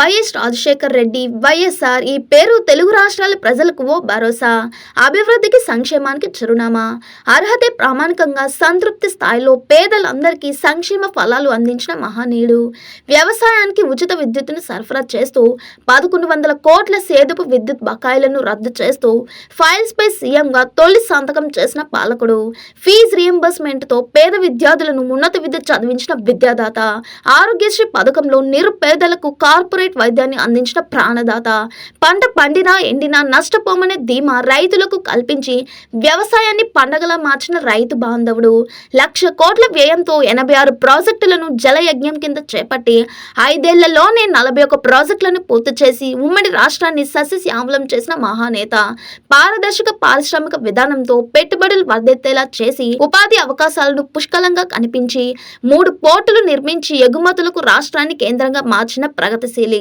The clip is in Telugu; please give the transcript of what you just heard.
వైఎస్ రాజశేఖర్ రెడ్డి వైఎస్ఆర్ ఈ పేరు తెలుగు రాష్ట్రాల ప్రజలకు ఓ భరోసా, అభివృద్ధికి సంక్షేమానికి చిరునామా. అర్హతే ప్రామాణికంగా సంతృప్తి స్థాయిలో పేదలందరికీ సంక్షేమ ఫలాలు అందించిన మహనీయుడు. వ్యవసాయానికి ఉచిత విద్యుత్తును సరఫరా చేస్తూ 1100 కోట్ల సేదుపు విద్యుత్ బకాయిలను రద్దు చేస్తూ ఫైల్స్ పై సీఎంగా తొలి సంతకం చేసిన పాలకుడు. ఫీజు రియంబర్స్మెంట్తో పేద విద్యార్థులను ఉన్నత విద్య చదివించిన విద్యాదాత. ఆరోగ్యశ్రీ పథకంలో నిరుపేదలకు కార్పొరేట్ వైద్యాన్ని అందించిన ప్రాణదాత. పంట పండినా ఎండినా నష్టపోమనే ధీమా రైతులకు కల్పించి వ్యవసాయాన్ని పండగలా మార్చిన రైతు బాంధవుడు. 1,00,000 కోట్ల వ్యయంతో 86 ప్రాజెక్టులను జలయజ్ఞం కింద చేపట్టి 5 ఏళ్లలోనే 41 ప్రాజెక్టులను పూర్తి చేసి ఉమ్మడి రాష్ట్రాన్ని సస్యశ్యామలం చేసిన మహానేత. పారదర్శక పారిశ్రామిక విధానంతో పెట్టుబడులు వర్ధెత్తేలా చేసి ఉపాధి అవకాశాలను పుష్కలంగా కనిపించి 3 పోర్టులు నిర్మించి ఎగుమతులకు రాష్ట్రాన్ని కేంద్రంగా మార్చిన ప్రగతిశీలి.